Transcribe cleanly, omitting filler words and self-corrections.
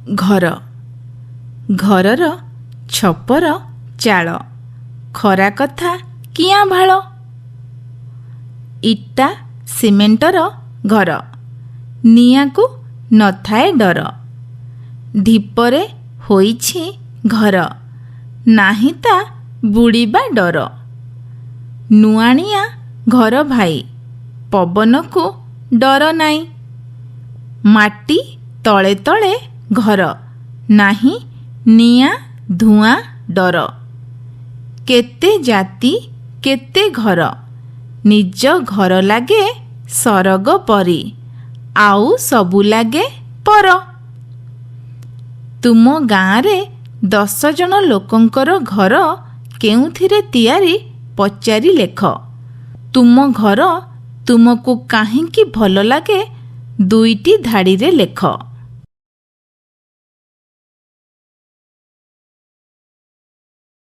घर घरर छपर चाल खरा कथा किआं भाଳ। इटा सिमेंटर घर निआँकु नथाए डर। ढिपरे होइछि घर नाही ता बुड़ीबा डर। नुआणिया घर भाई पवन को डर नाई। माटी तले तले घर नाही निआँ धुआं डर। केते जाति केते घर निज घर लागे सरग परी आउ सबु लागे पर। तुम गाँव रे 10 जन लोकंकर घर केउथिरे तियारी पचारि लेख। तुम घर तुमको काहींकी भल लागे 2टी धाड़ी रे लेख।